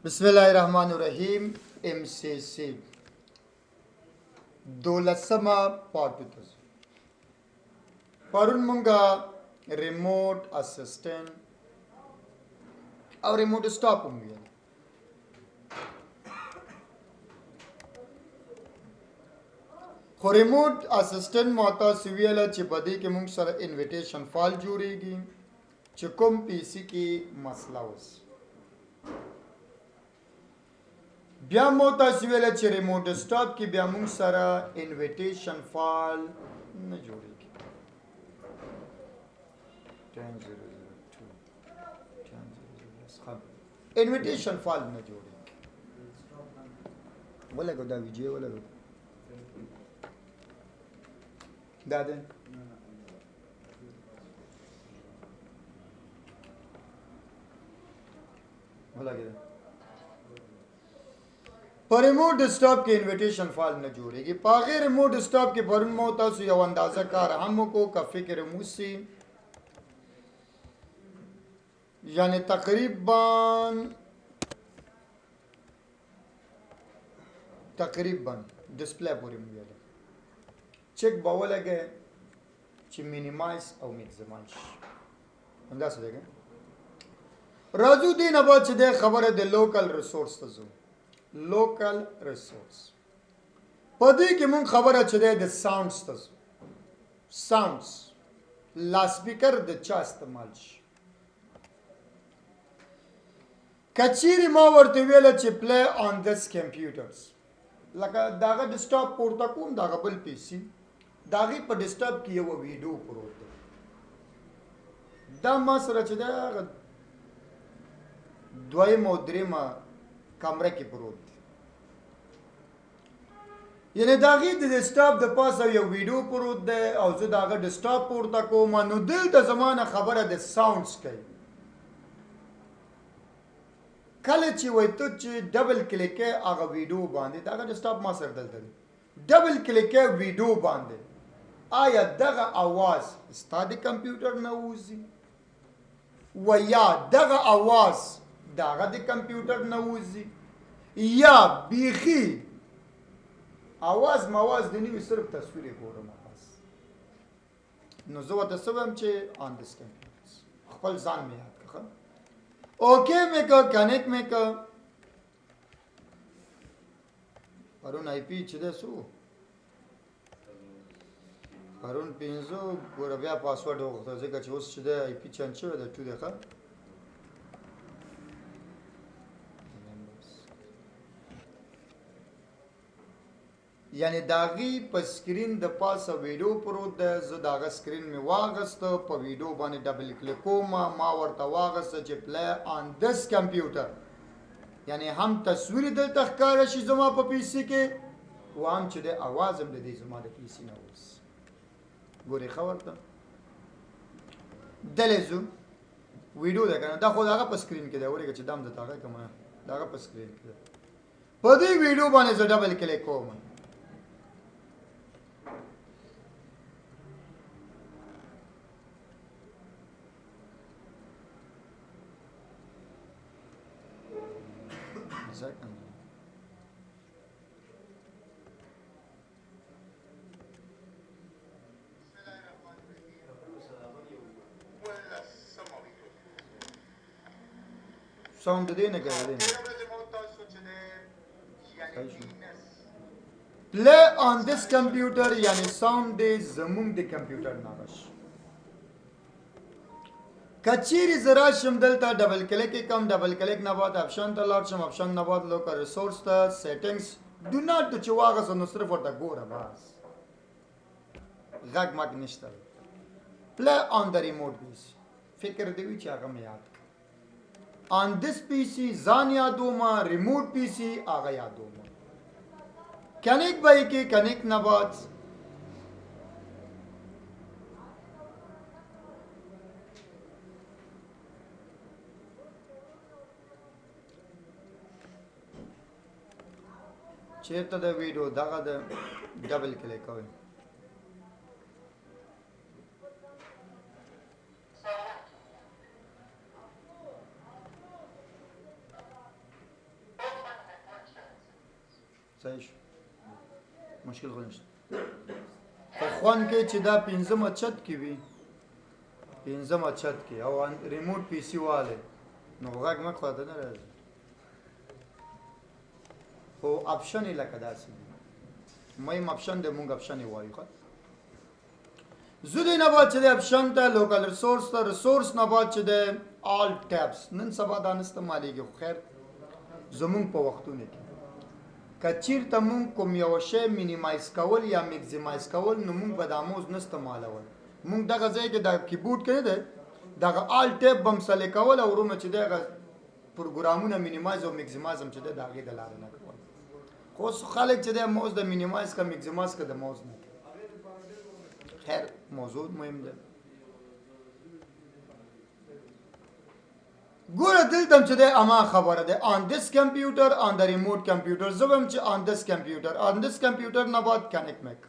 बिस्मिल्लाहिर्रहमानिर्रहीम MCSE 12 पार्ट परुन मुंगा रिमोट असिस्टेंट और रिमोट स्टॉप होंगे खो रिमोट असिस्टेंट माता सिवियल चिपदी के मुंग सर इन्विटेशन फाल जोड़ेगी चिकुम पीसी की मसला उस بیا موتا سویل چې ریموټ ډیسکټاپ کې بیا موږ سره انویټیشن فایل نه جوړیږي 10.0.2 انویټیشن فایل نه جوړیږي ولګو دا ویډیو ولګو دا ده ولګو پر ریموٹ ډیسکټاپ کې انویټیشن فایل نه جوړیږي په غیر ریموټ ډیسکټاپ کې پرون مو تاسو یو اندازه کار هم کو کا فکر موسی یعنی تقریبا ډسپلی پورې مو ویل چک باولګه چې مینیمایز او میکسیمایز همدا څه دی راځو دې نه بعد چې د خبره د لوکل ریسورس ته ځو local resource پدې کې مونږ خبره چي د ساوندز ته ساوندز لا سپیکر د چا استعمال شي کچيري ما ورته ویل چې play on this computers لکه داغه ډیسکټاپ پورته کوم داغه بل پی سي داغه په ډیسکټاپ کې یو ویډیو پروت دی دا ما سره چې دا دویم او درېمه کمره کې پروت یعنی داغه د ډیسکټاپ د پاسه یو ویډیو پروت دی او زه داغه ډیسکټاپ پورته کوم نو دلته زمانه خبره د ساوندز کوي کله چې وای ته چې ډبل کلیک هغه ویډیو باندې داغه ډیسکټاپ ما سره دلته ډبل کلیک ویډیو باندې آیا دغه आवाज ستاسو کمپیوټر نه وځي و یا دغه आवाज داغه د کمپیوټر نه وځي یا بیخي आवाज مواز د نیو صرف تصویر ګورم بس نو زه ورته سوم چې آن دس کمپیوټرز خپل ځان مې یاد کړم اوکې مې کو کنیکټ مې کو پرون آی پی چې ده سو پرون پینځو ګور بیا پاسورډ وغوښته ځکه چې اوس چې ده آی پی چنج شوی ده ټو ده یعنی داغي په سکرین د پاسه ویډیو پروت ده زه داغه سکرین می واغسته په ویډیو باندې ډبل کلیک کوم ما ورته واغسته چې پلی آن دس کمپیوټر یعنی هم تصویر دلته ښکاره شي زما په پی سي کې و هم چې د اواز هم د دې زما د پی سي نه اوس ګوري خبر ته دلزو ویډیو ده کنه دا خو داغه په سکرین کې ده ورګه چې دام د تاغه کوم داغه په سکرین کې په دې ویډیو باندې زه ډبل کلیک کوم second. Sound देने का है play on this computer यानी sound दे जमुंग दे computer नागश کچيري زرا شم دلته ډبل کلیک کم ډبل کلیک نه بعد اپشن ته لاړ شم اپشن نه بعد لوکل ریسورس ته سیټینګز ډو ناٹ ټچ واغس نو صرف ورته ګوره بس غږ مګ نشته پلی آن د ریموټ پیس فکر دی چې هغه مې یاد آن دس پی سي ځان یادوما ریموټ پی سي هغه یادوما کنیکټ بای کې کنیکټ نه بعد چیرته د ویډیو دغه د ډبل کلیک کوئ صحیح شو مشکل خو نشته خو خوان کې چې دا پنځمه چت کې وي پنځمه چت کې او ریموټ پی سي واله نو غږ مخ خواته نه راځي خو اپشن یې لکه داسې دي مهم اپشن د مونږ اپشن یې وایو ښه زه دې نه بعد چې د اپشن ته لوکل ریسورس ته ریسورس نه بعد چې د آل ټیبس نن سبا دا نه استعمالیږي خو خیر زمونږ په وختونو کې که چېرته مونږ کوم یو شی مینیمایز کول یا میکزیمایز کول نو مونږ به دا موز نه استعمالول مونږ دغه ځای کې د کیبورډ کې نه دی دغه آل ټیب به هم سلیکول او ورومه چې دی هغه پروګرامونه مینیمایز او میکزیمایز هم چې دی د هغې د لارې نه کول خو اوس خلک چې دی موز د مینیمایز که میکزیمایز که د موز نه خیر موضوع مهم ده ګوره دلته چې دی اما خبره ده on this computer on the remote computer زه وایم چې on this computer نه بعد کنیکټ مک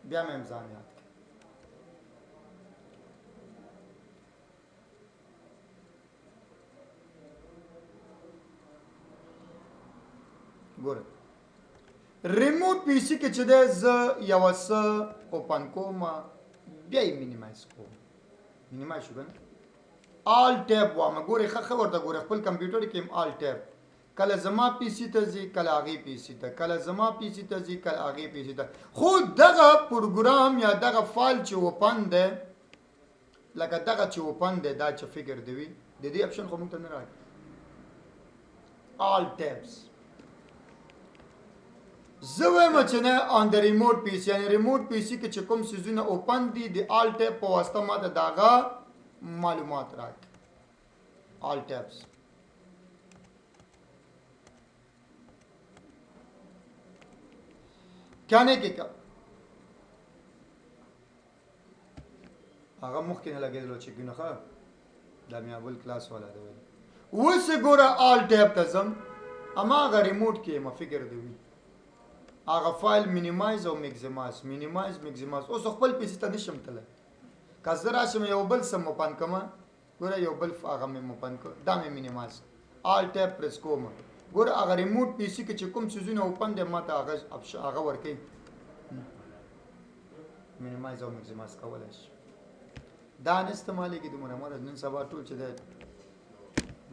بیا مې امضا یاد ګوره ریموټ پی سي کې چې دی زه یوه څه اوپن کوم بیا یې مینیمایز کوم مینیمایز شو که نه آل ټیب وامه ګورې ښه ورته ګورې خپل کمپیوټر کې هم آل ټیب کله زما پی سي ته ځي کله هغې پی سي ته کله زما پی سي ته ځي کله هغې پی سي ته خو دغه پروګرام یا دغه فایل چې اوپن دی لکه دغه چې اوپن دی دا چې فکر دی وي د دې اپشن خو موږ ته نه راکړي آل ټیبس زه وایم چې نه آن د ریموټ پی سي یعنې ریموټ پی سي کې چې کوم څیزونه اوپن دي د آل ټیب په واسطه ماته د هغه معلومات راکړي آل ټیبس کانے کې کا هغه مخکې نه لګېدلو چې ګنه ښه دا مې اول کلاس والا دی ویل اوس یې ګوره آل ټیب ته ځم اما هغه ریموټ کې ما فکر دی وي هغه فایل مینیمایز او میکزیمایز مینیمایز میکزیمایز اوس خپل پی سي ته نشم تللی که زه راشم یو بل څه اوپن کړم ګوره یو بل هغه مې اوپن کړ دا مې مینیمایز آل ټیب پریس کوم ګوره هغه ریموټ پی سي کې چې کوم څیزونه اوپن دی ما ته هغه ورکوي مینیمایز او میکزیمایز کولی شي دا نه استعمالیږي دومره مره نن سبا ټول چې دی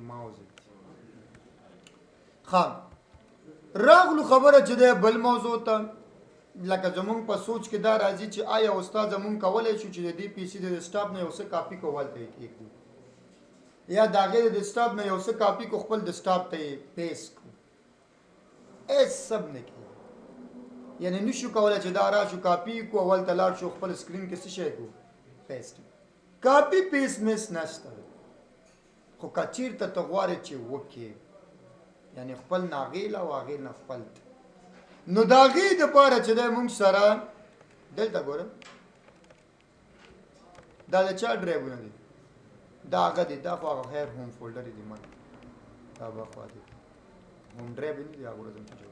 ماوز ښه راغلو خبره چې دی بل موضوع ته لکه زمونږ په سوچ کې دا راځي چې آیا استاد زمونږ کولی شو چې د دې پی سي د ډیسکټاپ نه یو څه کاپي کو هلته یې کېږدو یا د هغې د ډیسکټاپ نه یو څه کاپي کو خپل ډیسکټاپ ته یې پیسټ کړو هېڅ سب نه کېږي یعنې نشو کولی چې دا راشو کاپي کو هلته لاړ شو خپل سکرین کې څه شی کړو پیسټ کاپي پیسټ مس نشته خو که چېرته ته غواړې چې وکړې یعنی خپل ناغیل او هغې نه خپل نو د هغې دپاره چې دی مونږ سره دلته ګوره دا د چا ډرایوونه دي دا هغه دي دا خو هغه خیر هوم فولډر دي من دا به خوا دي هوم ډرایو نه دي هغه ورځم چې جوړ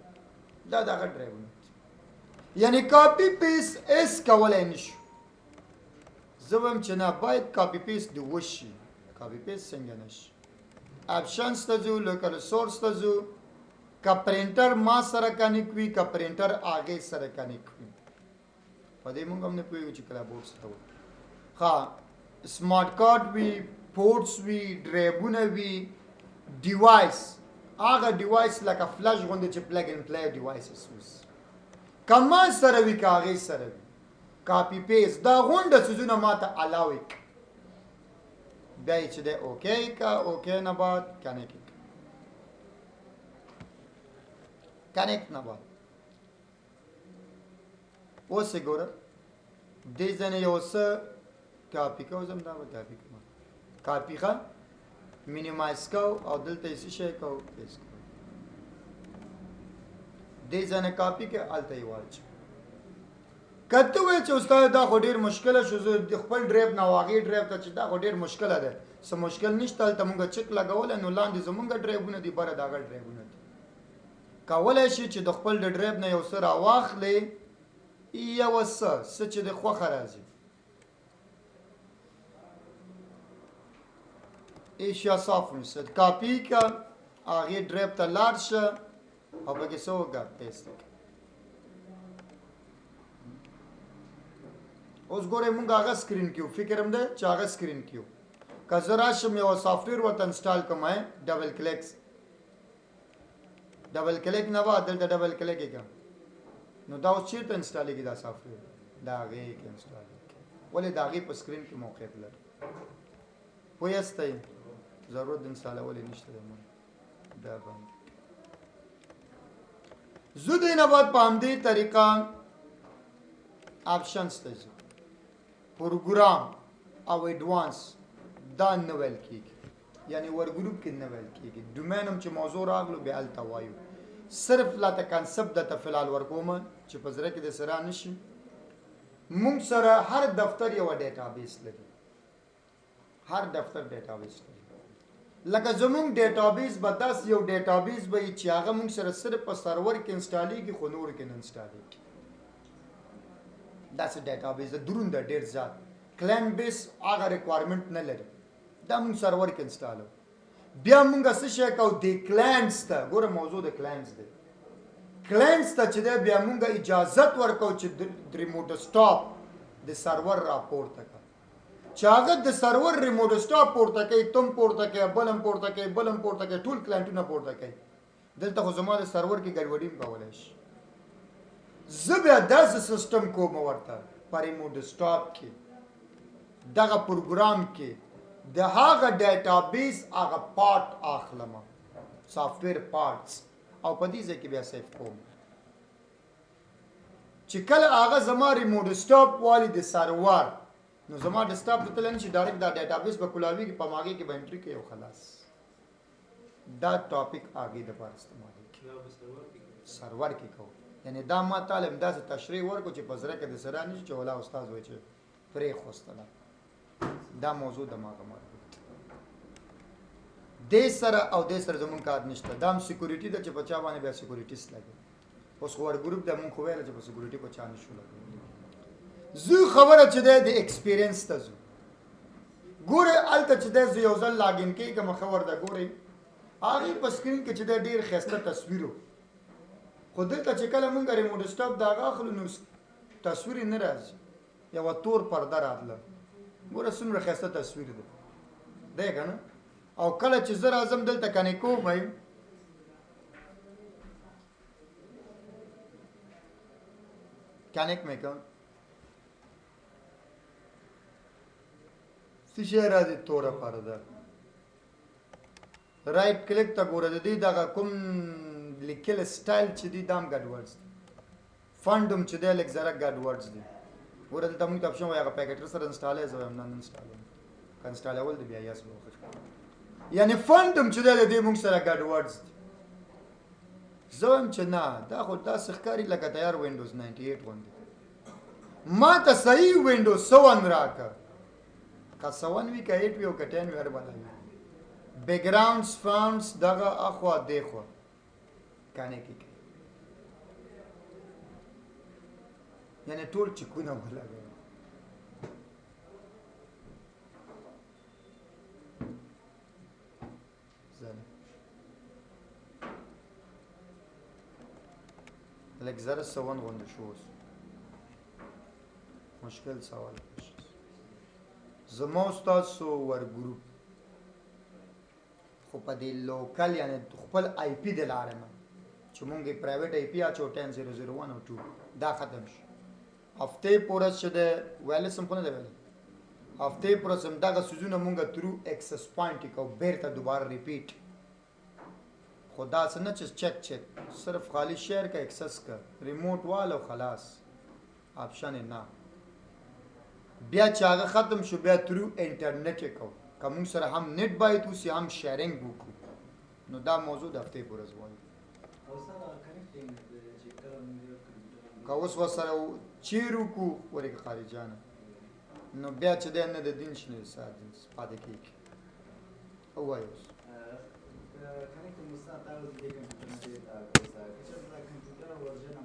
دا د هغه ډرایوونه یعنی کاپي پیسټ ایس کولی نشو زه وایم چې نه باید کاپي پیسټ دې وشي کاپي پیسټ څنګه نشي اپشنز ته ځو لوکل ریسورس ته ځو که پرنټر ما سره کنیکټ وي که پرنټر هغې سره کنیکټ وي په دې موږ هم نه پوهېږو چې کله بورډ څه ته وایي ښه سمارټ کارډ وي پورټس وي ډرایوونه وي ډیوایس هغه ډیوایس لکه فلش غوندې چې پلګ ان پلی ډیوایسز اوس که ما سره وي که هغې سره وي کاپي پیسټ دا غونډه څیزونه ما ته الاو کړي بیا یې چې دی اوکې که اوکې نه بعد کنیکټ کنیکټ نه بعد اوس یې ګوره دې ځای نه یو څه کاپي کوو زه هم دا به کاپي کوم کاپي ښه مینیمایز کوو او دلته یې څه شی کوو پیسټ کوو دې ځای نه کاپي کې هلته یې واچوو که ته وایې چې استاد دا خو ډېر مشکله شو زه د خپل ډرایو نه او هغې ډرایو ته چې دا خو ډېر مشکله ده څه مشکل نشته هلته مونږ چک لګولی نو لاندې زمونږ ډرایوونه دي بره د هغه ډرایوونه دي کولی شي چې د خپل د ډرایو نه یو څه راواخلې یوه څه چې د خوښه راځي ایشیا صاف ونیسه کاپي که هغې ډرایو ته لاړ شه او پکې څه وکړه پیسټ اوس ګورئ مونږ هغه سکرین کیو فکر هم ده چې هغه سکرین کیو که زه راشم یو سافټویر ورته انسټال کوم ډبل کلیک نه به دلته ډبل کلیک یې کړم نو دا اوس چېرته انسټالېږي دا سافټویر د هغې کې انسټالېږي ولې د هغې په سکرین کې موقعیت لري پوه یاستئ ضرورت د انسټالولې نشته دی دا باندې زه دې نه بعد په همدې طریقه آپشنز ته ځو پروګرام او ایډوانس دا نه ویل کېږي یعنی ور ګروپ کې نه ویل کېږي ډومین هم چې موضوع راغلو بیا هلته وایو صرف لا ته کانسپټ درته فلحال ورکوم چې په زړه کې د سره نشي مونږ سره هر دفتر یوه ډیټابیس لري هر دفتر ډیټابیس لري لکه زمونږ ډیټابیس به داسې یو ډیټابیس به وي چې هغه مونږ سره صرف په سرور کې انسټالېږي خو نورو کې نه انسټالېږي داسې ډیټابیس د درون ده ډېر زیات کلاینټ بیس هغه ریکوایرمنټ نه لري دا مونږ سرور کې انسټالو بیا مونږ څه شی کوو د کلاینټس ته ګوره موضوع د کلاینټس دی کلاینټس ته چې دی بیا مونږ اجازت ورکوو چې د ریموټ سټاپ د سرور راپورته کړه چې هغه د سرور ریموټ سټاپ پورته کوي تم پورته کوي بل هم پورته کوي بل هم پورته کوي ټول کلاینټونه پورته کوي دلته خو زما د سرور کې ګډوډي هم کولی شي زه بیا داسې سیسټم کوم ورته په ریموټ سټاپ کې دغه پروګرام کې د هغه ډیټابیس هغه پارټ اخلم سافټویر پارټس او په دې ځای کې بیا سیف کوم چې کله هغه زما ریموټ سټاپ والی د سرور نو زما ډیسکټاپ ته تللی نشي ډایرکټ دا ډیټابیس به کولاویږي په هغې کې به انټري کوي او خلاص دا ټاپک هغې دپاره استعمالېږي سرور کې کوو یعنی دا ما تعالی همداسې تشریح ورکړو چې په زړه کې د سره نشي چې ولا استاد وایي چې پرېښوستله دا موضوع دماغه مربوط دې سره او دې سره زمونږ کار نشته دا هم سیکورټي ده چې په چا باندې بیا سیکورټیست لګي اوس خو ور ګروپ ده مونږ خو ویله چې په سیکورټي په چا نشو لګولی زه خبره چې دی د ایکسپیرینس ته ځو ګورئ هلته چې دی زه یو ځل لاګین کېږم ښه ورته ګورئ هغې په سکرین کې چې دی ډېر ښایسته تصویر و خو دلته چې کله مونږ ریموټ سټاپ د هغه اخلو نو تصویر یې نه راځي یوه تور پرده راتله ګوره څومره ښایسته تصویر دی دی که نه او کله چې زه راځم دلته کنیکټ کوم کنیکټ مې کوم څه شی راځي توره پرده رایټ کلیک ته ګوره د دې دغه کوم لیکل سټایل چې دي دا هم ګډوډز دي فنډ هم چې دی لږ ذره ګډوډز دي ګوره دلته مونږ ته اپشن وایي هغه پیکټر سره انسټالوي زه وایم نه انسټالوم که انسټالول دی بیا یس به وخت یعنی فنډ هم چې دی د دې مونږ سره ګډوډز دي زه وایم چې نه دا خو داسې ښکاري لکه تیار وینډوز 98 غوندې ما ته صحیح وینډوز 7 راکړه که 7 وي که 8 وي او که 10 وي هر بله وي بیکګراونډز فاونډز دغه اخوا دېخوا کانې کې یعنی ټول چکونه ولګوي لږ زره 7 غوندې شو اوس مشکل سوال زما ستاسو ور ګروپ خو په دې لوکل یعنی خپل آی پی د لارې نه چې مونږ یې پرایویټ آی پی اچو 10.0.0.1 او 2 دا ختم شو هفتې پورې چې د وایرلیس هم خو نه دی ویلی هفتې پورې چې همدغه څیزونه مونږ ترو اکسس پوینټ یې کوو بیرته دوباره ریپیټ خو داسې نه چې چک صرف خالی شیر کا اکسس کا ریموټ والو خلاص آپشن یې نه بیا چې هغه ختم شو بیا ترو انټرنیټ یې کوو که مونږ سره هم نیټ باید اوسي هم شیرینګ وکړو نو دا موضوع د هفتې پورې وایو که اوس ورسره چیر وکړو ولې که خارجانه نو بیا چې دی نه د دین شي نه پاتې کېږي ووایو اوس کانکټ مستعد او د کمپیوټر نه دی تاسو کچې د کمپیوټر ورژن